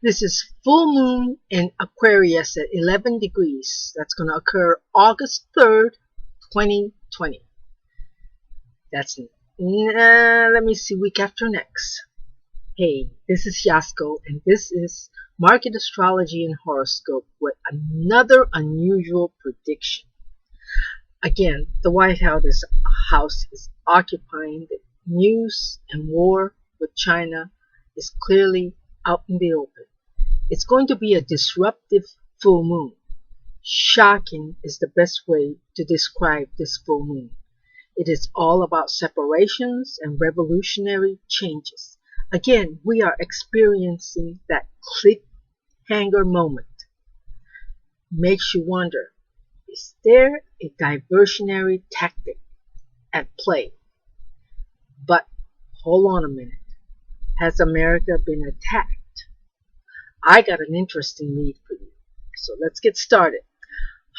This is full moon in Aquarius at 11 degrees. That's going to occur August 3rd, 2020. That's let me see, week after next. Hey, this is Yasko, and this is Market Astrology and Horoscope with another unusual prediction. Again, the White House is occupying the news, and war with China is clearly out in the open. It's going to be a disruptive full moon. Shocking is the best way to describe this full moon. It is all about separations and revolutionary changes. Again, we are experiencing that cliffhanger moment. Makes you wonder, is there a diversionary tactic at play? But hold on a minute. Has America been attacked? I got an interesting read for you. So let's get started.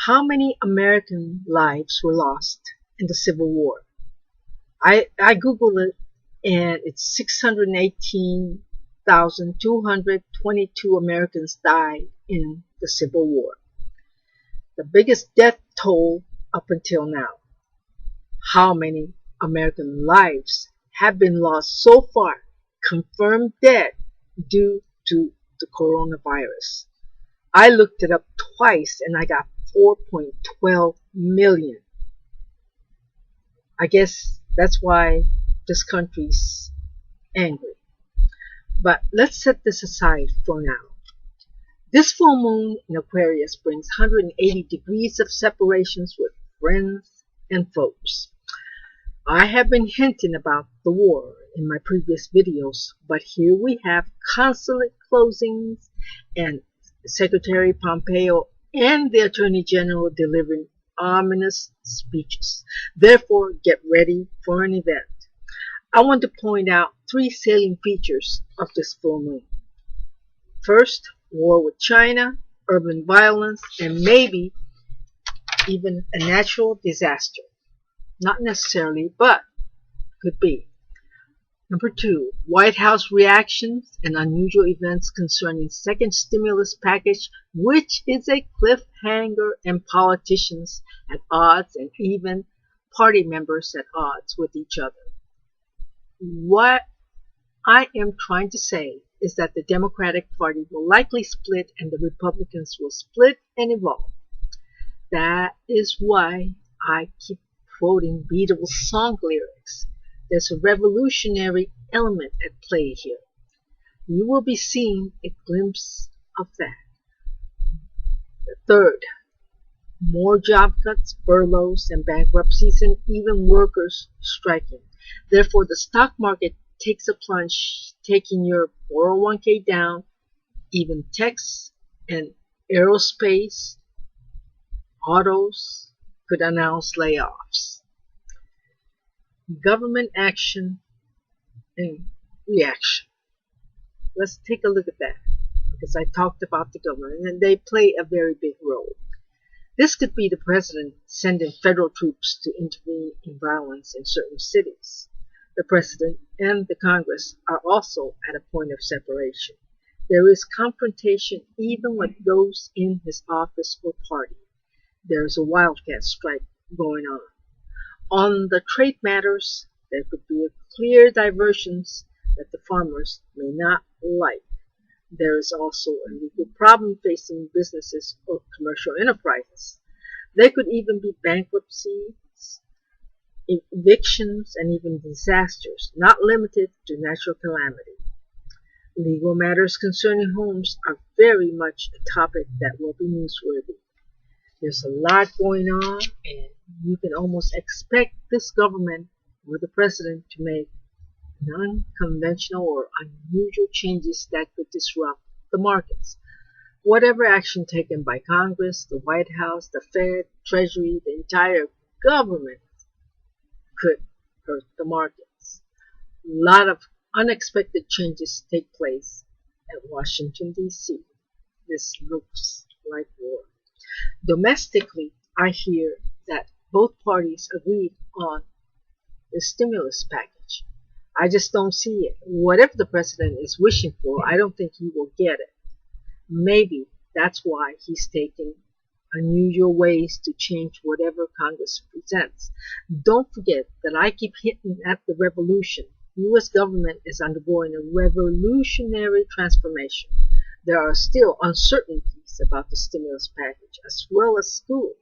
How many American lives were lost in the Civil War? I Googled it, and it's 618,222 Americans died in the Civil War. The biggest death toll up until now. How many American lives have been lost so far, confirmed dead due to the coronavirus? I looked it up twice and I got 4.12 million. I guess that's why this country's angry. But let's set this aside for now. This full moon in Aquarius brings 180 degrees of separations with friends and foes. I have been hinting about the war in my previous videos, but here we have consulate closings and Secretary Pompeo and the Attorney General delivering ominous speeches. Therefore, get ready for an event. I want to point out three salient features of this full moon. First, war with China, urban violence, and maybe even a natural disaster. Not necessarily, but could be. Number two, White House reactions and unusual events concerning second stimulus package, which is a cliffhanger, and politicians at odds and even party members at odds with each other. What I am trying to say is that the Democratic Party will likely split and the Republicans will split and evolve. That is why I keep quoting Beatles song lyrics. There's a revolutionary element at play here. You will be seeing a glimpse of that. The third, more job cuts, furloughs, and bankruptcies, and even workers striking. Therefore, the stock market takes a plunge, taking your 401k down. Even techs and aerospace, autos could announce layoffs. Government action and reaction. Let's take a look at that, because I talked about the government and they play a very big role. This could be the president sending federal troops to intervene in violence in certain cities. The president and the Congress are also at a point of separation. There is confrontation even with those in his office or party. There is a wildcat strike going on. On the trade matters, there could be a clear diversions that the farmers may not like. There is also a legal problem facing businesses or commercial enterprises. There could even be bankruptcies, evictions, and even disasters, not limited to natural calamity. Legal matters concerning homes are very much a topic that will be newsworthy. There's a lot going on, and you can almost expect this government or the president to make non-conventional or unusual changes that could disrupt the markets. Whatever action taken by Congress, the White House, the Fed, Treasury, the entire government could hurt the markets. A lot of unexpected changes take place at Washington, D.C. This looks like war. Domestically, I hear that both parties agreed on the stimulus package. I just don't see it. Whatever the president is wishing for, I don't think he will get it. Maybe that's why he's taking unusual ways to change whatever Congress presents. Don't forget that I keep hitting at the revolution. U.S. government is undergoing a revolutionary transformation. There are still uncertainties about the stimulus package as well as school.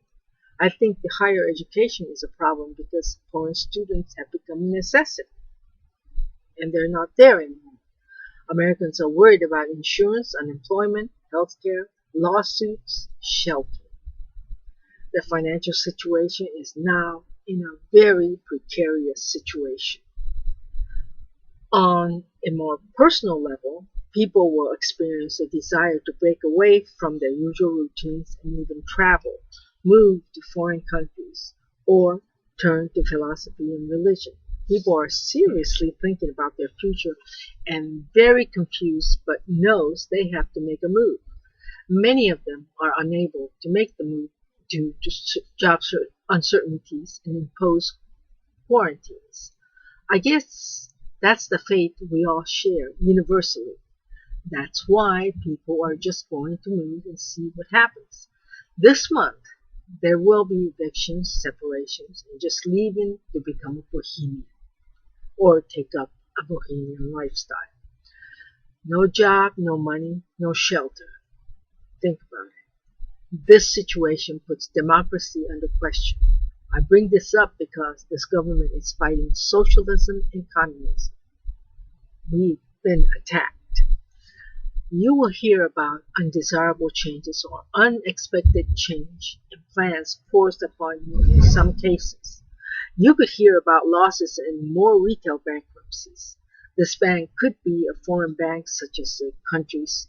I think the higher education is a problem because foreign students have become a necessity and they're not there anymore. Americans are worried about insurance, unemployment, healthcare, lawsuits, shelter. The financial situation is now in a very precarious situation. On a more personal level, people will experience a desire to break away from their usual routines and even travel, move to foreign countries, or turn to philosophy and religion. People are seriously thinking about their future and very confused but knows they have to make a move. Many of them are unable to make the move due to job uncertainties and imposed quarantines. I guess that's the fate we all share universally. That's why people are just going to move and see what happens. This month, there will be evictions, separations, and just leaving to become a bohemian or take up a bohemian lifestyle. No job, no money, no shelter. Think about it. This situation puts democracy under question. I bring this up because this government is fighting socialism and communism. We've been attacked. You will hear about undesirable changes or unexpected change and plans forced upon you in some cases. You could hear about losses and more retail bankruptcies. This bank could be a foreign bank such as the country's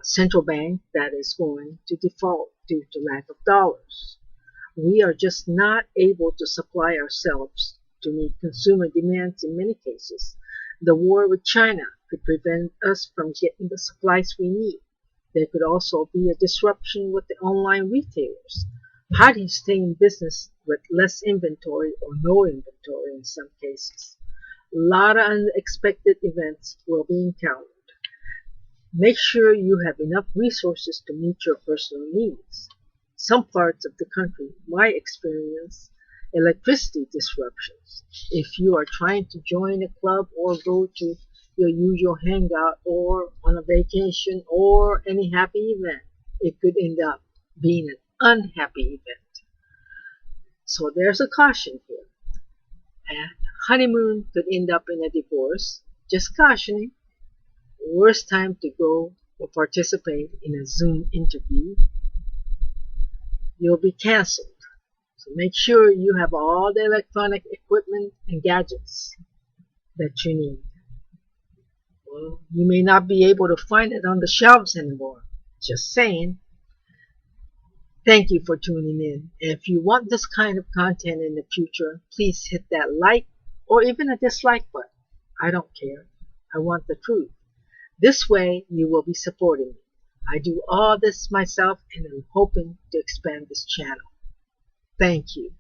central bank that is going to default due to lack of dollars. We are just not able to supply ourselves to meet consumer demands in many cases. The war with China could prevent us from getting the supplies we need. There could also be a disruption with the online retailers. How do you stay in business with less inventory or no inventory in some cases? A lot of unexpected events will be encountered. Make sure you have enough resources to meet your personal needs. Some parts of the country might experience electricity disruptions. If you are trying to join a club or go to your usual hangout or on a vacation or any happy event, it could end up being an unhappy event. So there's a caution here. A honeymoon could end up in a divorce. Just cautioning. Worst time to go or participate in a Zoom interview. You'll be canceled. So make sure you have all the electronic equipment and gadgets that you need. Well, you may not be able to find it on the shelves anymore. Just saying. Thank you for tuning in. And if you want this kind of content in the future, please hit that like or even a dislike button. I don't care. I want the truth. This way you will be supporting me. I do all this myself and I'm hoping to expand this channel. Thank you.